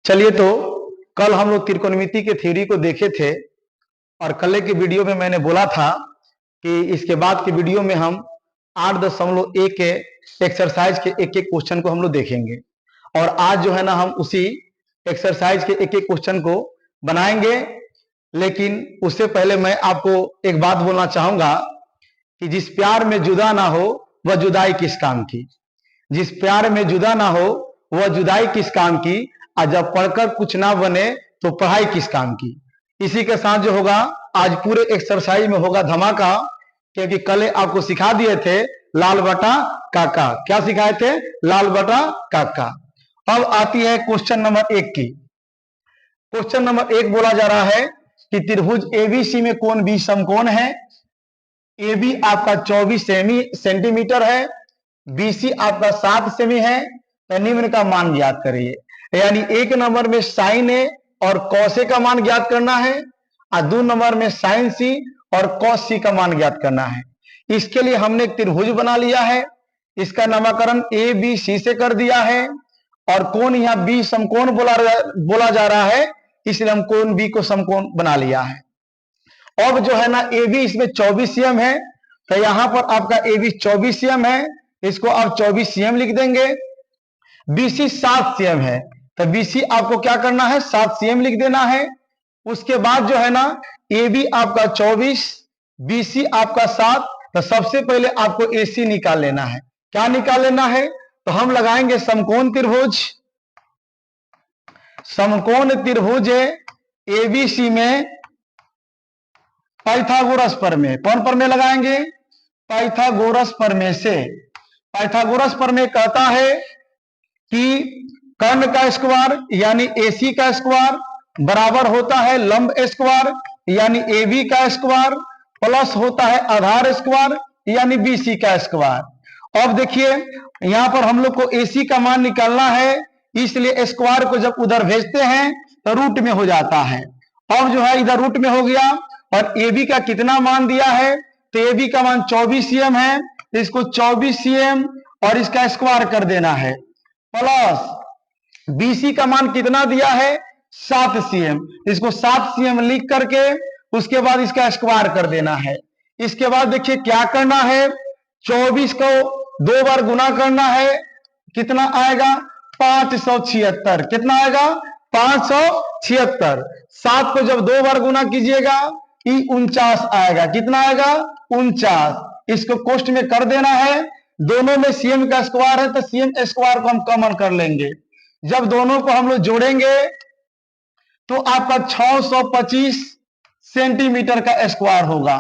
चलिए, तो कल हम लोग त्रिकोणमिति के थ्योरी को देखे थे और कल के वीडियो में मैंने बोला था कि इसके बाद के वीडियो में हम 8.1 के एक्सरसाइज के एक एक क्वेश्चन को हम लोग देखेंगे। और आज जो है ना, हम उसी एक्सरसाइज के एक एक क्वेश्चन को बनाएंगे। लेकिन उससे पहले मैं आपको एक बात बोलना चाहूंगा कि जिस प्यार में जुदा ना हो वह जुदाई किस काम की। जिस प्यार में जुदा ना हो वह जुदाई किस काम की, और जब पढ़कर कुछ ना बने तो पढ़ाई किस काम की। इसी के साथ जो होगा, आज पूरे एक्सरसाइज में होगा धमाका, क्योंकि कल आपको सिखा दिए थे लाल बटा काका। क्या सिखाए थे? लाल बटा काका। अब आती है क्वेश्चन नंबर 1 की। क्वेश्चन नंबर 1 बोला जा रहा है कि त्रिभुज एबीसी में कोण बी समकोण है। ए बी आपका 24 सेंटीमीटर है, बीसी आपका 7 सेमी है। तो निम्न का मान ज्ञात करिए। यानी 1 नंबर में साइन ए और कॉस ए का मान ज्ञात करना है, और 2 नंबर में साइन सी और कॉस सी का मान ज्ञात करना है। इसके लिए हमने एक त्रिभुज बना लिया है, इसका नामकरण ए बी सी से कर दिया है, और कोण यहां बी समकोण बोला जा रहा है, इसलिए हम कोण बी को समकोण बना लिया है। अब जो है ना, ए बी इसमें 24 सीएम है, तो यहां पर आपका ए बी 24 सीएम है, इसको आप 24 सीएम लिख देंगे। बीसी 7 सीएम है, तो बीसी आपको क्या करना है? 7 सीएम लिख देना है। उसके बाद जो है ना, ए बी आपका 24, बीसी आपका 7, तो सबसे पहले आपको एसी निकाल लेना है। क्या निकाल लेना है? तो हम लगाएंगे समकोण त्रिभुज। समकोण त्रिभुज एबीसी में पाइथागोरस प्रमेय। कौन प्रमेय लगाएंगे? पाइथागोरस प्रमेय से। पाइथागोरस प्रमेय कहता है कि कर्ण का स्क्वायर यानी एसी का स्क्वायर बराबर होता है लंब स्क्वायर यानी एबी का स्क्वायर, प्लस होता है आधार स्क्वायर यानी बीसी का स्क्वायर। अब देखिए, यहां पर हम लोग को एसी का मान निकालना है, इसलिए स्क्वायर को जब उधर भेजते हैं तो रूट में हो जाता है। अब जो है इधर रूट में हो गया, और एबी का कितना मान दिया है? तो एबी का मान 24 सीएम है, इसको 24 सीएम और इसका स्क्वायर कर देना है, प्लस बीसी का मान कितना दिया है? 7 सीएम, इसको 7 सीएम लिख करके उसके बाद इसका स्क्वायर कर देना है। इसके बाद देखिए क्या करना है, 24 को 2 बार गुना करना है, कितना आएगा? 576। कितना आएगा? 576। 7 को जब 2 बार गुना कीजिएगा, 49 आएगा। कितना आएगा? 49। इसको कोष्ठ में कर देना है। दोनों में सीएम का स्क्वायर है, तो सीएम स्क्वायर को हम कॉमन कर लेंगे। जब दोनों को हम लोग जोड़ेंगे तो आपका 625 सेंटीमीटर का स्क्वायर होगा।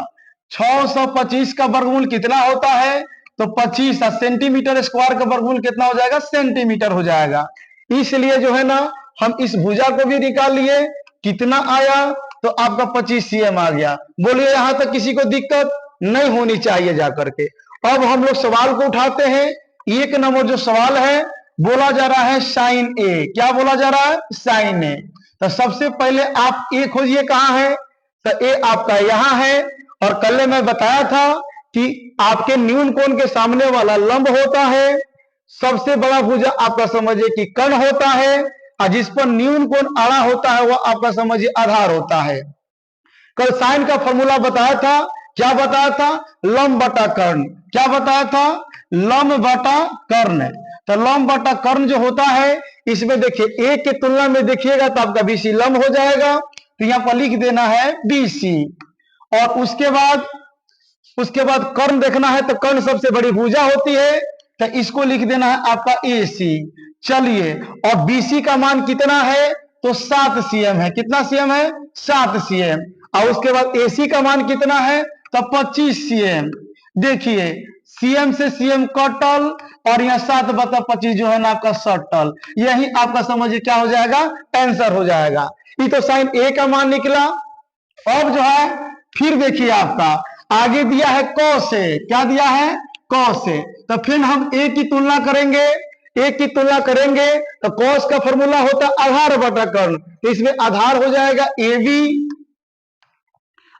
625 का वर्गमूल कितना होता है? तो 25। सेंटीमीटर स्क्वायर का वर्गमूल कितना हो जाएगा? सेंटीमीटर हो जाएगा। इसलिए जो है ना, हम इस भुजा को भी निकाल लिए। कितना आया? तो आपका 25 सीएम आ गया। बोलिए, यहां तक किसी को दिक्कत नहीं होनी चाहिए जाकर के। अब हम लोग सवाल को उठाते हैं। 1 नंबर जो सवाल है, बोला जा रहा है साइन ए। क्या बोला जा रहा है? साइन ए। तो सबसे पहले आप ए खोजिए, कहां है? तो ए आपका यहां है, और कल मैं बताया था कि आपके न्यून कोण के सामने वाला लंब होता है, सबसे बड़ा भुजा आपका समझिए कि कर्ण होता है, और जिस पर न्यून कोण आड़ा होता है वह आपका समझिए आधार होता है। कल साइन का फॉर्मूला बताया था। क्या बताया था? लंब बटा कर्ण। क्या बताया था? लंब बटा कर्ण। तो लंब बटा कर्ण जो होता है, इसमें देखिए ए के तुलना में देखिएगा तो आपका बीसी लंब हो जाएगा, तो यहां पर लिख देना है बीसी। और उसके बाद कर्ण देखना है, तो कर्ण सबसे बड़ी भुजा होती है, तो इसको लिख देना है आपका एसी। चलिए, और बीसी का मान कितना है? तो 7 सीएम है। कितना सीएम है? 7 सीएम। और उसके बाद एसी का मान कितना है? तो 25 सीएम। देखिए, सीएम से सीएम कटल, और यहाँ 7/25 जो है ना आपका सटल। यही आपका समझिए क्या हो जाएगा? आंसर हो जाएगा। ये तो साइन ए का मान निकला। अब जो है, फिर देखिए आपका आगे दिया है कॉस ए। क्या दिया है? Cos A. तो फिर हम ए की तुलना करेंगे। ए की तुलना करेंगे तो कॉस का फॉर्मूला होता है आधार बटा कर्ण, तो इसमें आधार हो जाएगा ए बी,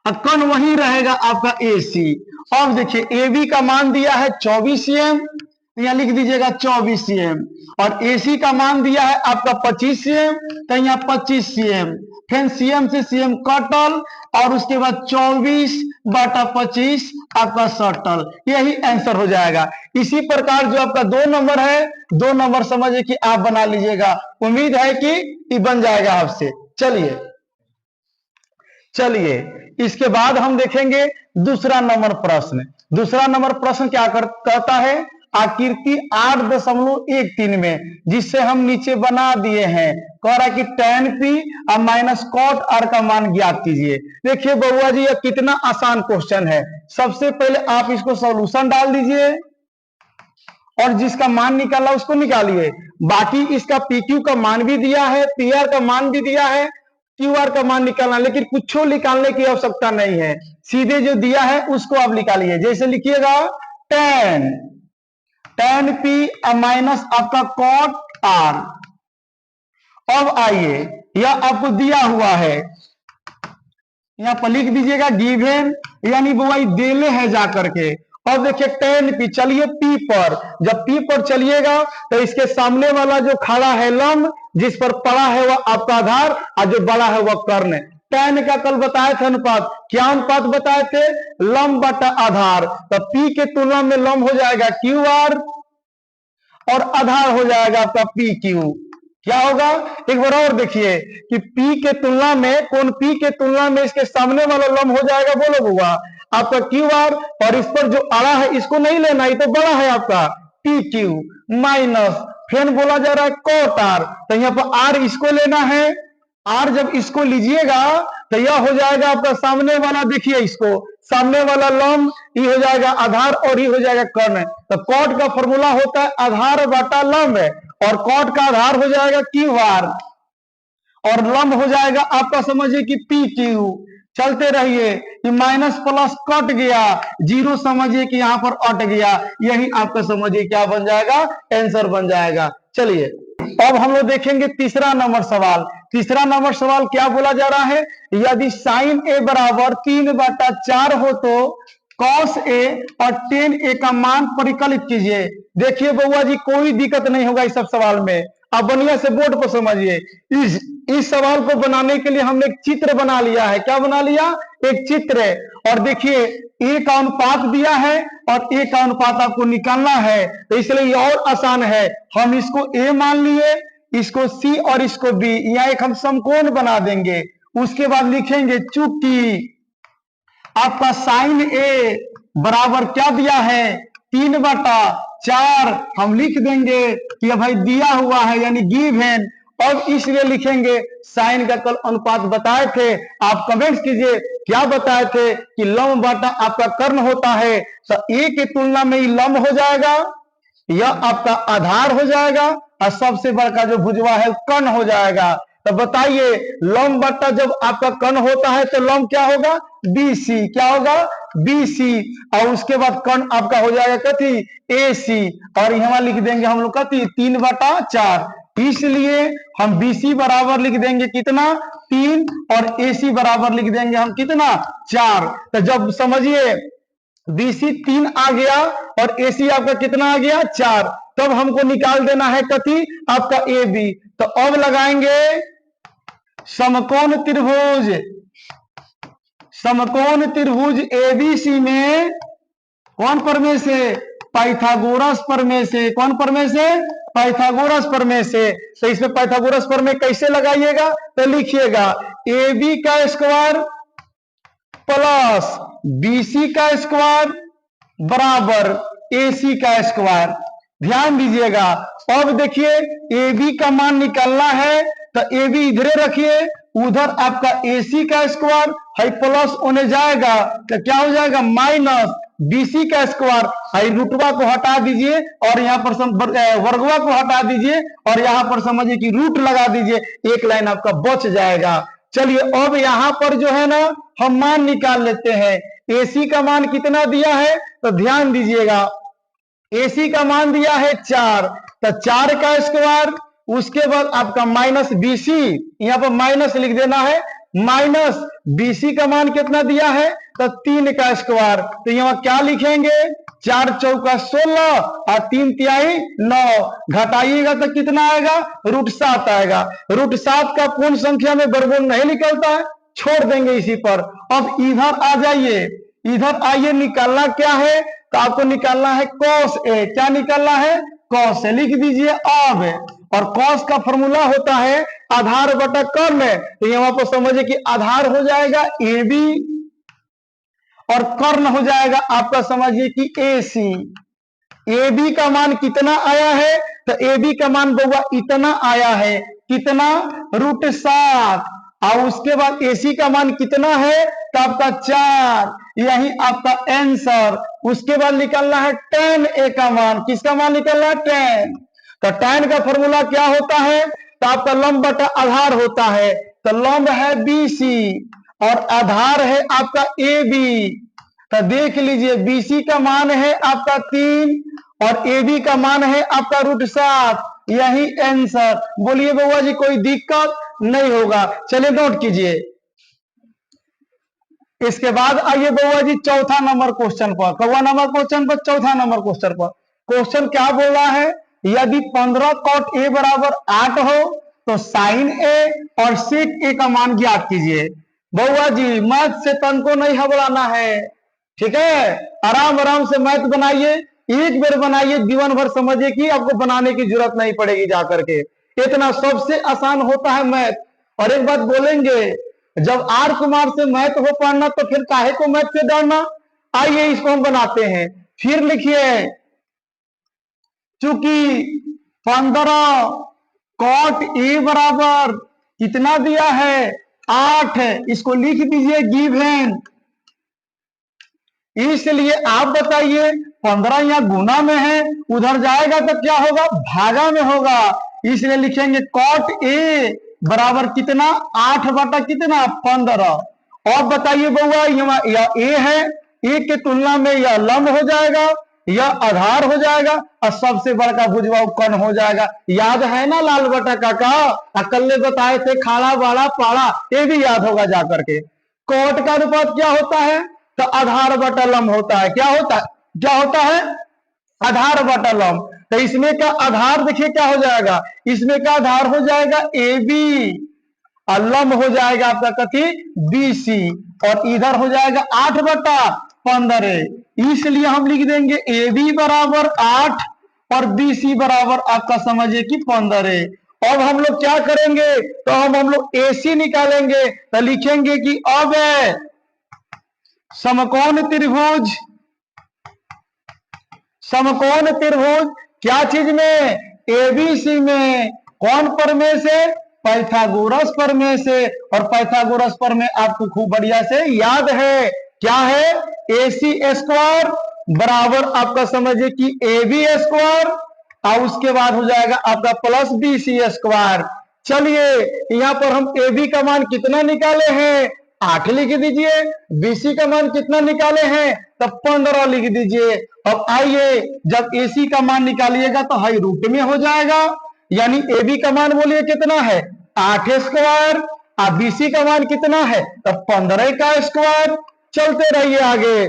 और कर्ण वही रहेगा आपका ए सी। अब देखिए, ए बी का मान दिया है 24 सीएम, तो यहाँ लिख दीजिएगा 24 cm। और AC का मान दिया है आपका 25 cm, तो यहाँ 25 cm। फिर CM से CM कटल और उसके बाद 24/25 आपका सटल, यही आंसर हो जाएगा। इसी प्रकार जो आपका 2 नंबर है, 2 नंबर समझिए कि आप बना लीजिएगा। उम्मीद है कि ये बन जाएगा आपसे। चलिए इसके बाद हम देखेंगे दूसरा नंबर प्रश्न। दूसरा नंबर प्रश्न क्या कहता है, आकृति 8.13 में, जिससे हम नीचे बना दिए हैं, कह रहा है कि tan p और माइनस cot r का मान ज्ञात कीजिए। देखिए बउआ जी, यह कितना आसान क्वेश्चन है। सबसे पहले आप इसको सॉल्यूशन डाल दीजिए और जिसका मान निकाला उसको निकालिए। बाकी इसका PQ का मान भी दिया है, PR का मान भी दिया है, QR का मान निकालना, लेकिन कुछ निकालने की आवश्यकता नहीं है, सीधे जो दिया है उसको आप निकालिए। जैसे लिखिएगा tan p माइनस आपका cot r। अब आइए, यह आपको दिया हुआ है, यहां पर लिख दीजिएगा गिवन, यानी वो देले है जाकर के। अब देखिए tan p, चलिए P पर, जब P पर चलिएगा तो इसके सामने वाला जो खड़ा है लंब, जिस पर पड़ा है वह आपका आधार और जो बड़ा है वह कर्ण। tan का कल बताए थे अनुपात, क्या अनुपात बताए थे, लंब बटा आधार। तो P के तुलना में लंब हो जाएगा QR और आधार हो जाएगा आपका PQ। क्या होगा, एक बार और देखिए कि P के तुलना में, कौन P के तुलना में इसके सामने वाला लंब हो जाएगा, बोलो बुआ, आपका QR, और इस पर जो अड़ा है इसको नहीं लेना, ये तो बड़ा है आपका PQ माइनस, फिर बोला जा रहा है cot r, तो यहाँ पर R इसको लेना है। R जब इसको लीजिएगा तो यह हो जाएगा आपका सामने वाला, देखिए इसको सामने वाला लंब, ये हो जाएगा आधार और ये हो जाएगा कर्ण। तो cot का फॉर्मूला होता है आधार बटा लंब, और cot का आधार हो जाएगा QR और लंब हो जाएगा आपका समझिए कि PQ। चलते रहिए, कि माइनस प्लस कट गया, जीरो समझिए कि यहां पर अट गया, यही आपका समझिए क्या बन जाएगा, आंसर बन जाएगा। चलिए अब हम लोग देखेंगे तीसरा नंबर सवाल। तीसरा नंबर सवाल क्या बोला जा रहा है, यदि साइन A बराबर 3/4 हो तो cos A और tan A का मान परिकलित कीजिए। देखिए बउआ जी, कोई दिक्कत नहीं होगा इस सब सवाल में, आप बढ़िया से बोर्ड पर समझिए। इस सवाल को बनाने के लिए हमने एक चित्र बना लिया है। क्या बना लिया, एक चित्र। और देखिए A का अनुपात दिया है और A का अनुपात आपको निकालना है, तो इसलिए ये और आसान है। हम इसको A मान लिए, इसको C और इसको B, यहाँ एक हम समकोण बना देंगे। उसके बाद लिखेंगे चूंकि आपका साइन A बराबर क्या दिया है, 3/4, हम लिख देंगे कि भाई दिया हुआ है यानी गिवन। अब इसलिए लिखेंगे साइन का कल अनुपात बताए थे, आप कमेंट्स कीजिए क्या बताए थे कि लंब बटा आपका कर्ण होता है। तो A की तुलना में ये लंब हो जाएगा, यह आपका आधार हो जाएगा, और सबसे बड़ा जो भुजवा है कर्ण हो जाएगा। तो बताइए लंब बटा जब आपका कर्ण होता है तो लंब क्या होगा, BC। क्या होगा, BC। और उसके बाद कर्ण आपका हो जाएगा कथी, AC, और यहाँ लिख देंगे हम लोग कथी, 3/4। इसलिए हम BC बराबर लिख देंगे कितना, 3, और AC बराबर लिख देंगे हम कितना, 4। तो जब समझिए BC 3 आ गया और AC आपका कितना आ गया, 4, तब हमको निकाल देना है कथी, आपका AB। तो अब लगाएंगे समकोण त्रिभुज, समकोण त्रिभुज ABC में कौन प्रमेय से, पाइथागोरस प्रमेय से। कौन प्रमेय से, पाइथागोरस प्रमेय से। तो इसमें पाइथागोरस प्रमेय कैसे लगाइएगा, तो लिखिएगा AB का स्क्वायर प्लस BC का स्क्वायर बराबर AC का स्क्वायर। ध्यान दीजिएगा, अब देखिए AB का मान निकालना है तो AB इधरे रखिए, उधर आपका AC का स्क्वायर है प्लस होने जाएगा, तो क्या हो जाएगा, माइनस BC का स्क्वायर है, रूटवा को हटा दीजिए और यहाँ पर वर्गवा को हटा दीजिए और यहाँ पर समझिए कि रूट लगा दीजिए, एक लाइन आपका बच जाएगा। चलिए अब यहाँ पर जो है ना हम मान निकाल लेते हैं। AC का मान कितना दिया है, तो ध्यान दीजिएगा AC का मान दिया है 4, तो 4 का स्क्वायर, उसके बाद आपका माइनस BC, यहाँ पर माइनस लिख देना है, माइनस BC का मान कितना दिया है, तो 3 का स्क्वायर। तो यहाँ क्या लिखेंगे, 4 चौका 16 और 3 तिहाई 9, घटाइएगा तो कितना आएगा, √7 आएगा। √7 का पूर्ण संख्या में वर्गमूल नहीं निकलता है, छोड़ देंगे इसी पर। अब इधर आ जाइए, इधर आइए, निकालना क्या है, तो आपको निकालना है cos A। क्या निकालना है, cos A, लिख दीजिए अब। और cos का फॉर्मूला होता है आधार बटा कर्ण। तो यहाँ पर समझिए कि आधार हो जाएगा AB और कर्ण हो जाएगा आपका समझिए कि AC। AB का मान कितना आया है, तो AB का मान बउआ इतना आया है, कितना, √7। और उसके बाद AC का मान कितना है, तो आपका 4, यही आपका आंसर। उसके बाद निकलना है tan A का मान। किसका मान निकलना है, tan। तो tan का फॉर्मूला क्या होता है, तो आपका लंब बटा आधार होता है। तो लंब है BC और आधार है आपका AB। तो देख लीजिए, BC का मान है आपका 3 और AB का मान है आपका √7, यही आंसर। बोलिए बउआ जी कोई दिक्कत नहीं होगा। चलिए नोट कीजिए। इसके बाद आइए बउआ जी चौथा नंबर क्वेश्चन पर। कौवा नंबर क्वेश्चन पर, चौथा नंबर क्वेश्चन पर। क्वेश्चन क्या बोल रहा है, यदि 15 cot A बराबर 8 हो तो sin A और sec A का मान ज्ञात कीजिए। बउआ जी मैथ से तन को नहीं घबराना है, ठीक है, आराम आराम से मैथ बनाइए, एक बार बनाइए, जीवन भर समझिए कि आपको बनाने की जरूरत नहीं पड़ेगी जाकर के। इतना सबसे आसान होता है मैथ। और एक बात बोलेंगे, जब आर कुमार से मैथ हो पढ़ना तो फिर काहे को मैथ से डरना। आइए इसको हम बनाते हैं। फिर लिखिए, चूंकि 15 cot A बराबर कितना दिया है, 8 है, इसको लिख दीजिए गिवन। इसलिए आप बताइए, 15 यहाँ गुना में है, उधर जाएगा तो क्या होगा, भागा में होगा। इसलिए लिखेंगे cot A बराबर कितना, 8 बटा कितना, 15। और बताइए बउआ, यह A है, A के तुलना में यह लंब हो जाएगा, यह आधार हो जाएगा और सबसे बड़का भुजवाऊ कर्ण हो जाएगा। याद है ना लाल बटा काका, अकल्ले बताए थे खाड़ा बाड़ा पाड़ा, ये भी याद होगा जाकर के। कोट का अनुपात क्या होता है, तो आधार बटा लंब होता है। क्या होता है, क्या होता है, आधार बटा लंब। तो इसमें का आधार देखिए क्या हो जाएगा, इसमें का आधार हो जाएगा AB और लंब हो जाएगा आपका कथी, BC। और इधर हो जाएगा 8 बटा 15। इसलिए हम लिख देंगे AB बराबर 8 और BC बराबर आपका समझिए कि 15। अब हम लोग क्या करेंगे, तो हम लोग AC निकालेंगे। तो लिखेंगे कि अब समकोण त्रिभुज, समकोण त्रिभुज क्या चीज में, ABC में। कौन प्रमेय से, पाइथागोरस प्रमेय से। और पाइथागोरस प्रमेय आपको खूब बढ़िया से याद है, क्या है, AC स्क्वायर बराबर आपका समझिए कि AB स्क्वायर और उसके बाद हो जाएगा आपका प्लस BC स्क्वायर। चलिए यहां पर हम AB का मान कितना निकाले हैं, 8 लिख दीजिए। BC का मान कितना निकाले हैं, तब 15 लिख दीजिए। अब आइए, जब AC का मान निकालिएगा तो हाई रूट में हो जाएगा, यानी AB का मान बोलिए कितना है, 8 स्क्वायर और BC का मान कितना है, तब 15 का स्क्वायर। चलते रहिए आगे,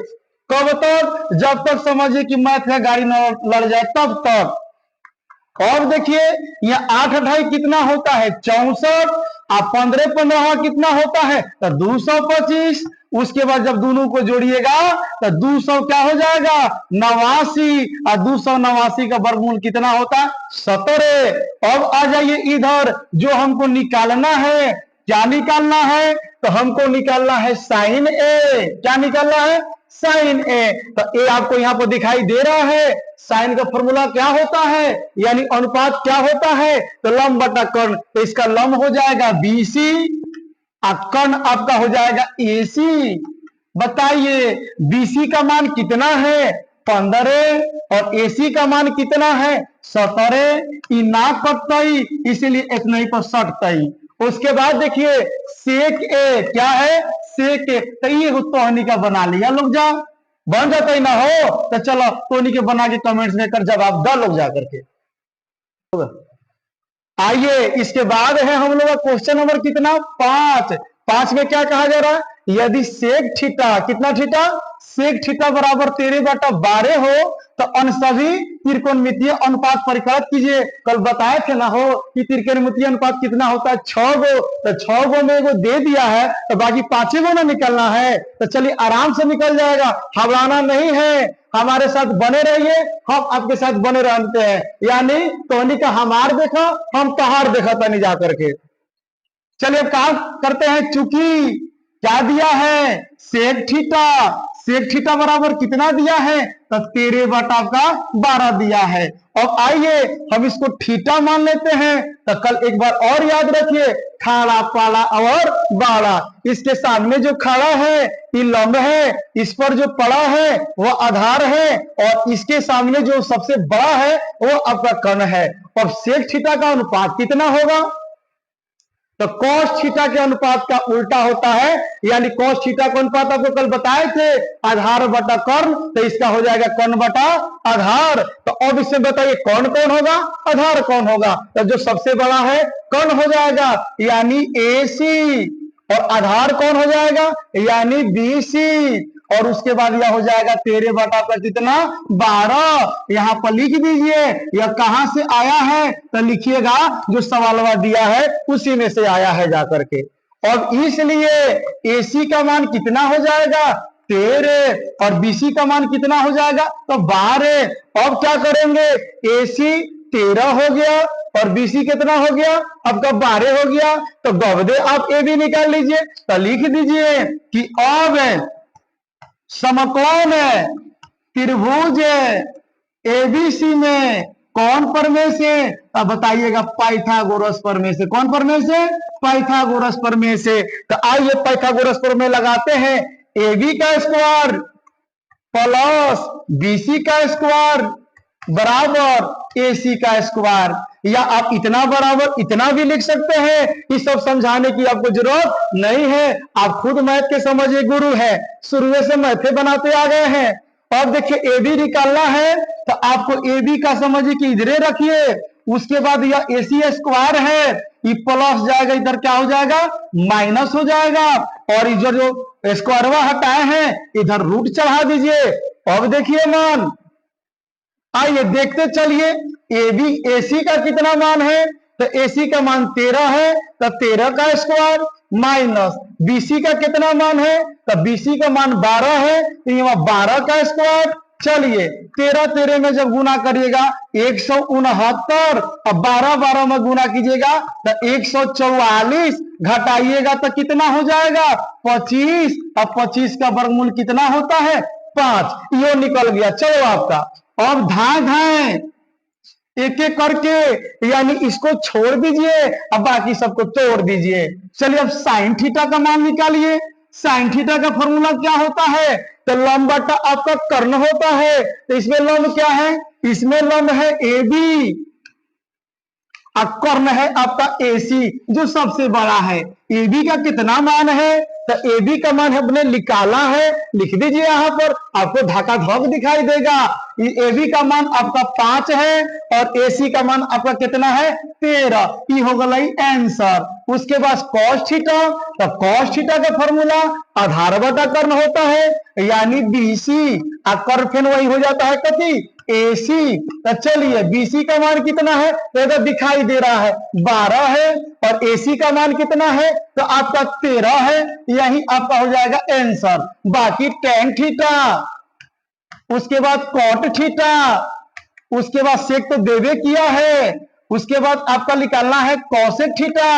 कब तक, जब तक समझिए कि मैथ का गाड़ी न लड़ जाए तब तक। और देखिए यहाँ 8 8 कितना होता है, 64 और 15 15 कितना होता है, तो 225। उसके बाद जब दोनों को जोड़िएगा तो 200 क्या हो जाएगा, 89। और 289 का वर्गमूल कितना होता है, 17। अब आ जाइए इधर, जो हमको निकालना है, क्या निकालना है, तो हमको निकालना है साइन ए। क्या निकालना है, साइन ए। तो ए आपको यहां पर दिखाई दे रहा है। साइन का फॉर्मूला क्या होता है, यानी अनुपात क्या होता है, तो लंब बटा कर्ण। तो इसका लंब हो जाएगा BC और कर्ण आपका हो जाएगा AC। बताइए BC का मान कितना है, 15 और AC का मान कितना है, 17। ना कटतई, इसीलिए एक नहीं तो सटतई। उसके बाद देखिए सेक ए क्या है, सेक ए। तो ये तोहनी का बना लिया लोग, जा बन जाता ही ना हो तो चलो तोहनी के बना के कमेंट्स में कर जवाब दो लोग जा करके। आइए इसके बाद है हम लोग का क्वेश्चन नंबर कितना, 5। 5 में क्या कहा जा रहा है, यदि सेक थीटा, कितना थीटा, सेक थीटा बराबर 13/12 हो तो उन सभी त्रिकोणमितीय अनुपात परिकलित कीजिए। कल बताए थे ना हो कि त्रिकोणमितीय अनुपात कितना होता है, 6 गो, तो 6 गो में एगो दे दिया है तो बाकी 5 गो ना निकलना है। तो चलिए आराम से निकल जाएगा, घबराना नहीं है, हमारे साथ बने रहिए, हम आपके साथ बने रहते हैं। यानी टोनी का हमार देखा, हम पहाड़ देखा था नहीं जा करके। चलिए अब काम करते हैं। चूंकि क्या दिया है, सेक थीटा, सेक थीटा बराबर कितना दिया है, तो 13/12 दिया है। अब आइए हम इसको थीटा मान लेते हैं। तो कल एक बार और याद रखिए, खाड़ा पाड़ा और बाड़ा, इसके सामने जो खड़ा है ये लंब है, इस पर जो पड़ा है वो आधार है, और इसके सामने जो सबसे बड़ा है वो आपका कर्ण है। अब सेक थीटा का अनुपात कितना होगा, तो cos थीटा के अनुपात का उल्टा होता है, यानी cos थीटा का अनुपात आपको कल बताए थे आधार बटा कर्ण, तो इसका हो जाएगा कर्ण बटा आधार। तो अब इससे बताइए कर्ण कौन होगा, आधार कौन होगा, तो जो सबसे बड़ा है कर्ण हो जाएगा यानी AC, और आधार कौन हो जाएगा यानी BC, और उसके बाद यह हो जाएगा 13/12 कितना 12। यहां पर लिख दीजिए यह कहां से आया है, तो लिखिएगा जो सवाल दिया है उसी में से आया है जाकर के। और इसलिए AC का मान कितना हो जाएगा 13, और BC का मान कितना हो जाएगा तो 12। अब क्या करेंगे, AC 13 हो गया और BC कितना हो गया आपका 12 हो गया, तो गवदे आप AB निकाल लीजिए। तो लिख दीजिए कि अब समकोण त्रिभुज ABC में कौन प्रमेय से, अब बताइएगा पाइथागोरस प्रमेय से। कौन प्रमेय से, पाइथागोरस प्रमेय से। तो आइए पाइथागोरस प्रमेय लगाते हैं, AB का स्क्वायर प्लस BC का स्क्वायर बराबर AC का स्क्वायर, या आप इतना बराबर इतना भी लिख सकते हैं। ये सब समझाने की आपको जरूरत नहीं है, आप खुद मैथ के समझिए गुरु है, शुरू से मैथे बनाते आ गए हैं। और देखिए AB निकालना है तो आपको AB का समझिए कि इधरे रखिए, उसके बाद यह AC स्क्वायर है, ये प्लस जाएगा इधर क्या हो जाएगा माइनस हो जाएगा, और इधर जो स्क्वायरवा हटाए हैं इधर रूट चढ़ा दीजिए। अब देखिए मान, आइए देखते चलिए AC का कितना मान है, तो AC का मान 13 है, तो 13 का स्क्वायर माइनस BC का कितना मान है, तो BC का मान 12 है, तो यहाँ 12 का स्क्वायर। चलिए 13 13 में जब गुना करिएगा 169, और 12 12 में गुना कीजिएगा तो 144, घटाइएगा तो कितना हो जाएगा 25, और 25 का वर्गमूल कितना होता है 5, ये निकल गया। चलो आपका अब धाए धाए एक एक करके, यानी इसको छोड़ दीजिए अब बाकी सबको तोड़ दीजिए। चलिए अब साइन थीटा का मान निकालिए। साइन थीटा का फॉर्मूला क्या होता है, तो लंब बटा आपका कर्ण होता है। तो इसमें लंब क्या है, इसमें लंब है AB, कर्ण है आपका AC जो सबसे बड़ा है। AB का कितना मान है, तो AB का मान हमने निकाला है, लिख दीजिए यहां पर, आपको धक्का-धक दिखाई देगा। AB का मान आपका 5 है और AC का मान आपका कितना है 13, ये हो गया आंसर। उसके बाद cos थीटा, तो cos थीटा का फॉर्मूला आधार बटा कर्ण होता है यानी BC, कर्ण फिर वही हो जाता है कति AC। तो चलिए BC का मान कितना है, तो इधर दिखाई दे रहा है 12 है, और AC का मान कितना है तो आपका 13 है, यही आपका हो जाएगा आंसर। बाकी tan थीटा, उसके बाद cot थीटा, उसके बाद सेक तो देवे किया है, उसके बाद आपका निकालना है cosec थीटा,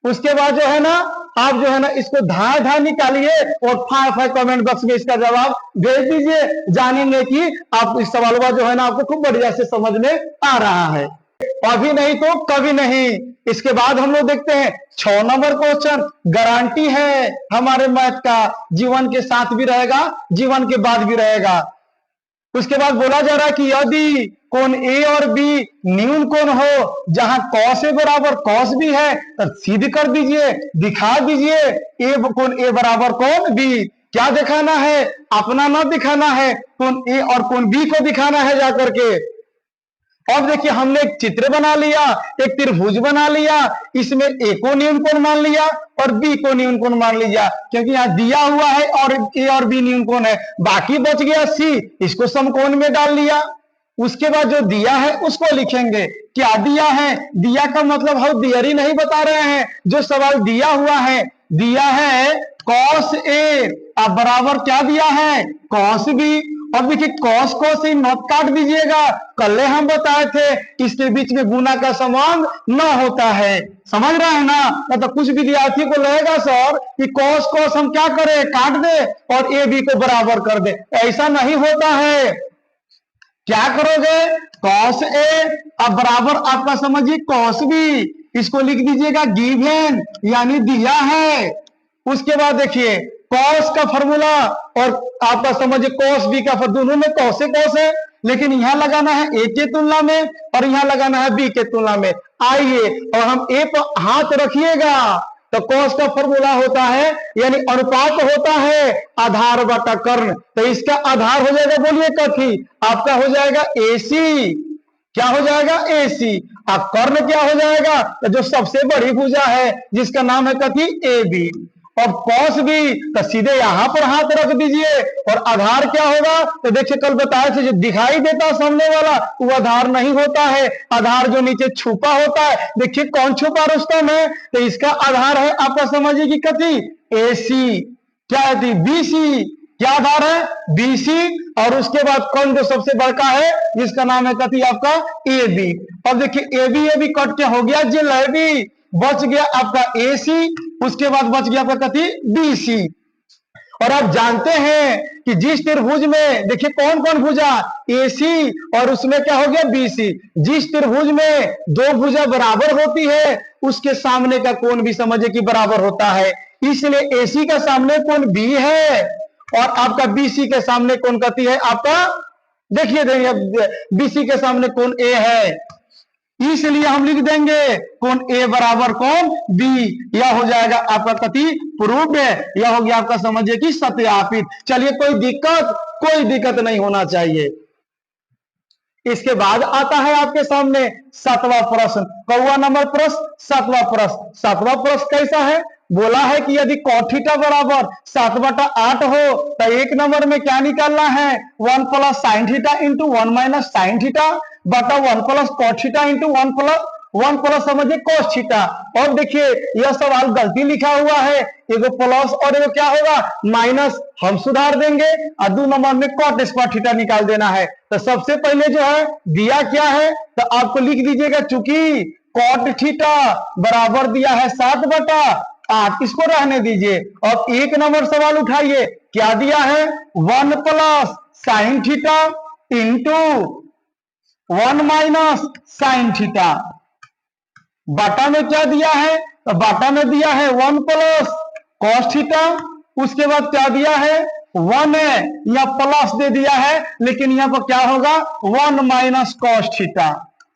उसके बाद जो है ना आप जो है ना इसको धाए धाए निकालिए और फाय कमेंट बॉक्स में इसका जवाब भेज दीजिए। जानेंगे कि आप इस सवाल का जो है ना आपको खूब बढ़िया से समझ में आ रहा है। अभी नहीं तो कभी नहीं। इसके बाद हम लोग देखते हैं 6 नंबर क्वेश्चन, गारंटी है हमारे मैथ का, जीवन के साथ भी रहेगा जीवन के बाद भी रहेगा। उसके बाद बोला जा रहा है कि यदि कोण A और B न्यून कोण हो जहां cos A बराबर cos B है तो सिद्ध कर दीजिए, दिखा दीजिए कोण A बराबर कोण B। क्या दिखाना है, अपना ना दिखाना है, कोण A और कोण B को दिखाना है जाकर के। अब देखिए हमने एक चित्र बना लिया, एक त्रिभुज बना लिया, इसमें ए को न्यून कोण मान लिया और बी को न्यून कोण मान लिया, क्योंकि यहाँ दिया हुआ है और ए और बी न्यून कोण है। बाकी बच गया सी, इसको समकोण में डाल लिया। उसके बाद जो दिया है उसको लिखेंगे। क्या दिया है? दिया का मतलब हम दियरी नहीं बता रहे हैं, जो सवाल दिया हुआ है, दिया है कॉस ए अब बराबर क्या दिया है? Cos b. अब देखिए कॉस को से नोट काट दीजिएगा, कल हम बताए थे इसके बीच में गुना का संबंध न होता है। समझ रहे हैं ना? तो कुछ विद्यार्थी को लगेगा सर कि कॉस कॉस हम क्या करें, काट दे और ए बी को बराबर कर दे। ऐसा नहीं होता है। क्या करोगे? कॉस ए अब बराबर आपका समझिए कॉस बी, इसको लिख दीजिएगा गिवन यानी दिया है। उसके बाद देखिए कॉस का फॉर्मूला और आपका समझिए कॉस बी का, दोनों में कॉस से कॉस है, लेकिन यहां लगाना है ए के तुलना में और यहां लगाना है बी के तुलना में। आइए और हम ए पर हाथ रखिएगा तो कॉस का फॉर्मूला होता है यानी अनुपात होता है आधार बटा कर्ण। तो इसका आधार हो जाएगा, बोलिए कथी? आपका हो जाएगा एसी। क्या हो जाएगा? एसी। अब कर्ण क्या हो जाएगा? तो जो सबसे बड़ी भुजा है जिसका नाम है कथी? A B. और कॉस भी तो सीधे यहां पर हाथ रख दीजिए और आधार क्या होगा? तो देखिए कल बताया था जो दिखाई देता सामने वाला वो आधार नहीं होता है, आधार जो नीचे छुपा होता है। देखिए कौन छुपा रुस्तम है? तो इसका आधार है आपका समझिए कि कथी? एसी। क्या है? बीसी। क्या आधार है? बीसी। और उसके बाद कौन जो सबसे बड़का है जिसका नाम है कथी? आपका ए बी। अब देखिए ए बी कट के हो गया जलेबी, बच गया आपका एसी, उसके बाद बच गया आपका कथी? बीसी। और आप जानते हैं कि जिस त्रिभुज में देखिए कौन कौन भुजा? एसी और उसमें क्या हो गया? बीसी। जिस त्रिभुज में दो भुजा बराबर होती है उसके सामने का कोण भी समझिए कि बराबर होता है। इसलिए एसी का सामने कोण बी है और आपका बीसी के सामने कोण कथी है? आपका देखिए बीसी के सामने कोण ए है, इसलिए हम लिख देंगे कोण ए बराबर कोण बी। यह हो जाएगा आपका कथी? प्रूफ है। यह हो गया आपका समझिए कि सत्यापित। चलिए कोई दिक्कत नहीं होना चाहिए। इसके बाद आता है आपके सामने सातवां प्रश्न। कौवा नंबर प्रश्न? सातवां प्रश्न। सातवां प्रश्न कैसा है? बोला है कि यदि cot थीटा बराबर 7/8 हो तो एक नंबर में क्या निकालना है? 1 plus sine theta into 1 minus sine theta बटा 1 plus cot theta into 1 plus समझिए cos थीटा। और देखिए यह सवाल गलती लिखा हुआ है, एगो प्लस और एगो क्या होगा? माइनस। हम सुधार देंगे और 2 नंबर में cot स्क्वायर थीटा निकाल देना है। तो सबसे पहले जो है दिया क्या है तो आपको लिख दीजिएगा, चूंकि cot थीटा बराबर दिया है 7/8, इसको रहने दीजिए। और एक नंबर सवाल उठाइए, क्या दिया है? 1 plus sine theta into 1 minus sine theta. बाटा में क्या दिया है? तो बाटा में दिया है 1 प्लस कॉस थीटा। उसके बाद क्या दिया है? 1 है या प्लस दे दिया है, लेकिन यहां पर क्या होगा? 1 माइनस कॉस थीटा।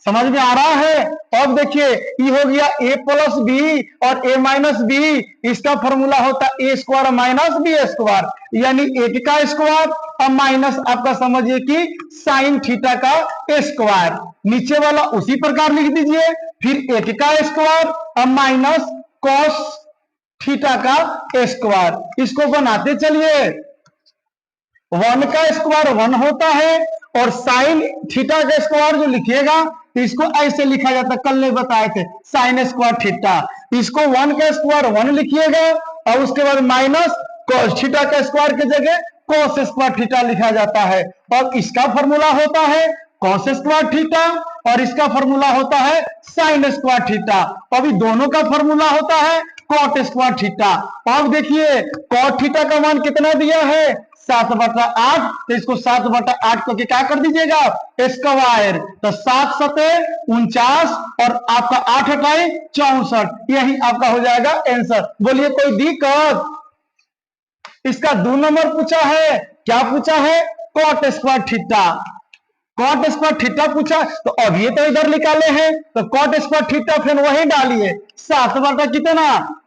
समझ में आ रहा है? अब देखिए ये हो गया a प्लस बी और a माइनस बी, इसका फॉर्मूला होता है a square minus b square, यानी 8 का स्क्वायर और माइनस आपका समझिए कि साइन थीटा का स्क्वायर। नीचे वाला उसी प्रकार लिख दीजिए, फिर 8 का स्क्वायर और माइनस कॉस थीटा का स्क्वायर। इसको बनाते चलिए। 1 का स्क्वायर 1 होता है और साइन थीटा का स्क्वायर जो लिखिएगा इसको ऐसे लिखा जाता है, कल नहीं बताए थे, साइन स्क्वायर थीटा। इसको 1 का स्क्वायर 1 लिखिएगा और उसके बाद माइनस कॉस थीटा का स्क्वायर की जगह कॉस स्क्वायर थीटा लिखा जाता है। और इसका फॉर्मूला होता है कॉस स्क्वायर थीटा और इसका फॉर्मूला होता है साइन स्क्वायर थीटा। अभी दोनों का फॉर्मूला होता है कॉट स्क्वायर थीटा। अब देखिए कॉट थीटा का मान कितना दिया है? 7/8। तो इसको 7/8 को क्या कर दीजिएगा? स्क्वायर। तो 7 सते 49 और आपका 8 हटाए 64, यही आपका हो जाएगा आंसर। बोलिए कोई दिक्कत? इसका 2 नंबर पूछा है। क्या पूछा है? Cot square theta. Cot square theta पूछा तो अब ये तो इधर निकाले हैं, तो कॉट स्क्वायर थीटा फिर वही डालिए, 7 बटा कितना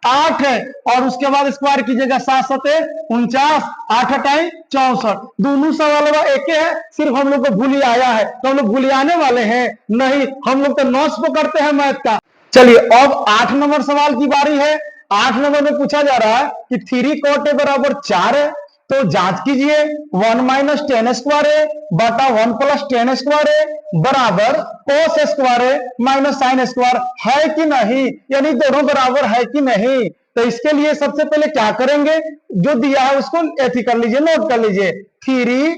8 है, और उसके बाद स्क्वायर कीजिएगा 7 7 49, 8 8 64। दोनों सवाल एक है, सिर्फ हम लोग को भूल आया है, तो हम लोग भूल आने वाले हैं नहीं, हम लोग तो नोट्स को करते हैं मैथ का। चलिए अब 8 नंबर सवाल की बारी है। 8 नंबर में पूछा जा रहा है कि 3 cot a बराबर 4 है, तो जांच कीजिए 1 माइनस टेन स्क्वायर ए बटा 1 प्लस टेन स्क्वायर ए बराबर कोस स्क्वायर ए माइनस साइन स्क्वायर है कि नहीं, यानी दोनों बराबर है कि नहीं। तो इसके लिए सबसे पहले क्या करेंगे, जो दिया है उसको ऐसी कर लीजिए, नोट कर लीजिए। 3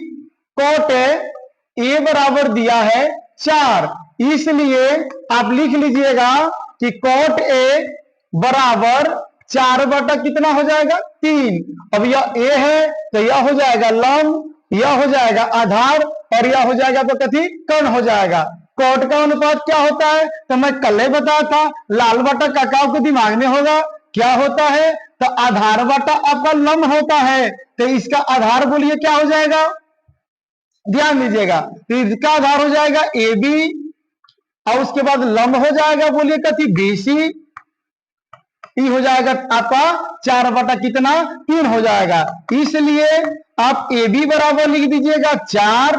cot ए बराबर दिया है 4, इसलिए आप लिख लीजिएगा कि cot ए बराबर 4 बटा कितना हो जाएगा 3। अब यह ए है तो यह हो जाएगा लंब, यह हो जाएगा आधार, और यह हो जाएगा तो कथी कर्ण हो जाएगा। कोट का अनुपात क्या होता है, तो मैं कल ही बताया था, लाल बटा काकाओं के दिमाग में होगा क्या होता है, तो आधार बटा आपका लंब होता है। तो इसका आधार बोलिए क्या हो जाएगा, ध्यान दीजिएगा, तो इसका आधार हो जाएगा ए बी, और उसके बाद लंब हो जाएगा बोलिए कथी बी सी, हो जाएगा आपका 4 बटा कितना 3 हो जाएगा। इसलिए आप ए बी बराबर लिख दीजिएगा 4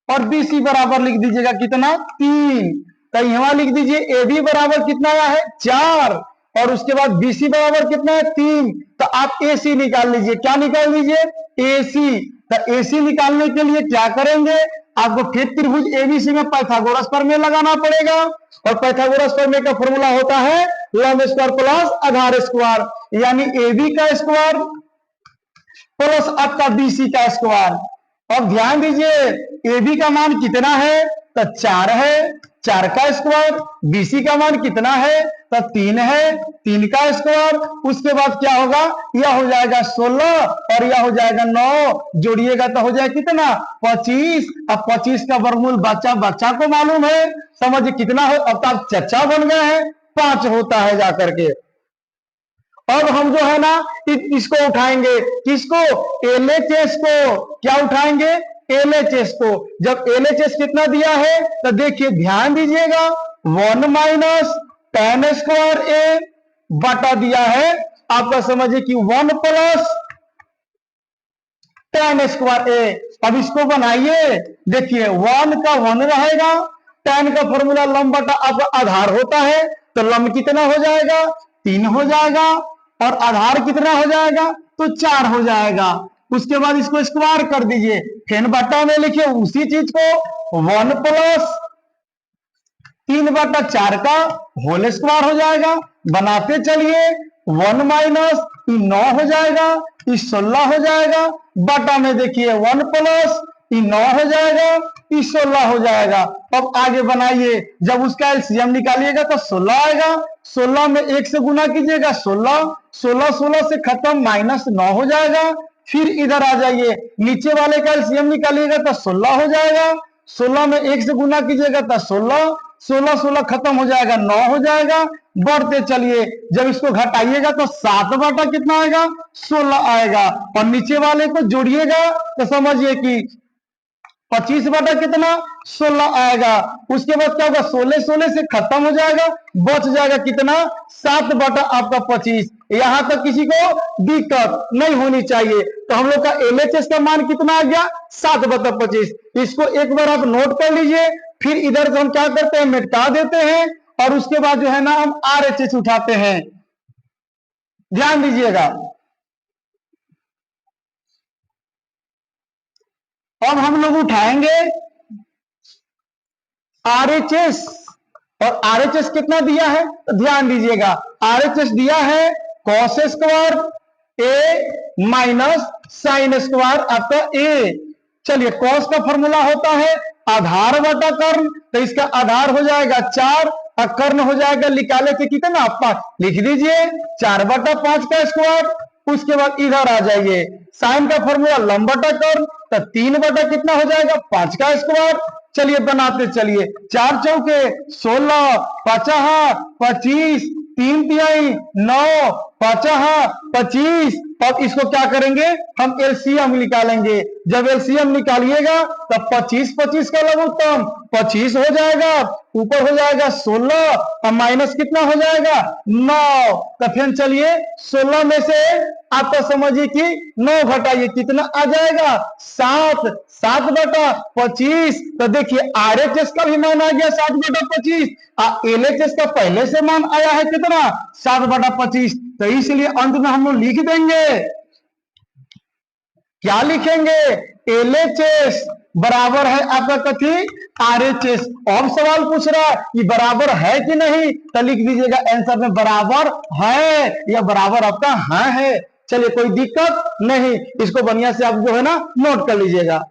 और बी सी बराबर लिख दीजिएगा कितना 3। तो यहां लिख दीजिए ए बी बराबर कितना आया है 4, और उसके बाद बी सी बराबर कितना है 3। तो आप ए सी निकाल लीजिए, क्या निकाल लीजिए ए सी। तो ए सी निकालने के लिए क्या करेंगे, आपको फिर त्रिभुज एबीसी में पाइथागोरस प्रमेय लगाना पड़ेगा, और पाइथागोरस प्रमेय का फॉर्मूला होता है लंब स्क्वायर प्लस आधार स्क्वायर, यानी एबी का स्क्वायर प्लस आपका बीसी का स्क्वायर। अब ध्यान दीजिए एबी का मान कितना है, तो 4 है, 4 का स्क्वायर, बीसी का मान कितना है, तो 3 है, 3 का स्क्वायर। उसके बाद क्या होगा, यह हो जाएगा 16 और यह हो जाएगा 9, जोड़िएगा तो हो जाएगा कितना 25। अब 25 का वर्गमूल बच्चा को मालूम है, समझिए कितना हो, अब तो आप चच्चा बन गए हैं, 5 होता है जाकर के। अब हम जो है ना इसको उठाएंगे, किसको एलएचएस को, क्या उठाएंगे एलएचएस को। जब एलएचएस कितना दिया है तो देखिए ध्यान दीजिएगा 1 माइनस टेन स्क्वायर ए बटा दिया है आपका, समझिए कि 1 प्लस टेन स्क्वायर ए। अब इसको बनाइए, देखिए 1 का 1 रहेगा, टेन का फॉर्मूला लंब बटा आपका आधार होता है, तो लंब कितना हो जाएगा 3 हो जाएगा, और आधार कितना हो जाएगा तो 4 हो जाएगा। उसके बाद इसको स्क्वायर कर दीजिए, फिर बटा में लिखिए उसी चीज को 1 प्लस 3 बटा 4 का होल स्क्वायर हो जाएगा। बनाते चलिए 1 माइनस 9 हो जाएगा, 16 हो जाएगा, बटा में देखिए 1 प्लस 9 हो जाएगा, 16 हो जाएगा। अब आगे बनाइए, जब उसका एलसीएम निकालिएगा तो 16 आएगा, 16 में 1 से गुना कीजिएगा 16, 16 16 से खत्म -9 हो जाएगा। फिर इधर आ जाइए, नीचे वाले का एलसीएम निकालिएगा तो 16 हो जाएगा, 16 में 1 से गुना कीजिएगा तो 16, 16 16 खत्म हो जाएगा 9 हो जाएगा। बढ़ते चलिए, जब इसको घटाइएगा तो 7 बटा कितना आएगा 16 आएगा, और नीचे वाले को जोड़िएगा तो समझिए कि 25 बटा कितना 16 आएगा। उसके बाद क्या होगा 16 16 से खत्म हो जाएगा, बच जाएगा कितना 7 बटा आपका 25। यहां तक किसी को दिक्कत नहीं होनी चाहिए। तो हम लोग का एलएचएस का मान कितना आ गया 7 बटा 25। इसको एक बार आप नोट कर लीजिए, फिर इधर से हम क्या करते हैं मिटा देते हैं, और उसके बाद जो है ना हम आरएचएस उठाते हैं। ध्यान दीजिएगा, अब हम लोग उठाएंगे आरएचएस, और आरएचएस कितना दिया है तो ध्यान दीजिएगा, आरएचएस दिया है कॉस स्क्वायर ए माइनस साइन स्क्वायर आपका ए। चलिए कॉस का फॉर्मूला होता है आधार बटा कर्ण, तो इसका आधार हो जाएगा 4 और कर्ण हो जाएगा निकाले थे कितना 5, लिख दीजिए 4 बटा 5 का स्क्वायर। उसके बाद इधर आ जाइए, साइन का फॉर्मूला लंब बटा कर्ण, तो 3 बटा कितना हो जाएगा 5 का स्क्वायर। चलिए बनाते चलिए, 4 चौके 16, 5 25, 3 तिहाई 9, 5 25, अब इसको क्या करेंगे, हम एलसीएम निकालेंगे। जब एलसीएम निकालिएगा तब 25 25 का लघुत्तम 25 हो जाएगा, ऊपर हो जाएगा 16 और माइनस कितना हो जाएगा 9। तो फिर चलिए 16 में से आप तो समझिए कि 9 घटाइए, कितना आ जाएगा 7, 7/25। तो देखिए आरएचएस का भी मान आ गया 7/25, एलएचएस का पहले से मान आया है कितना 7/25। तो इसलिए अंत में हम लोग लिख देंगे, क्या लिखेंगे, एलएचएस बराबर है आपका कथी आरएचएस। अब सवाल पूछ रहा है कि बराबर है कि नहीं, तो लिख दीजिएगा आंसर में बराबर है या बराबर आपका हाँ है। चलिए कोई दिक्कत नहीं, इसको बढ़िया से आप जो है ना नोट कर लीजिएगा।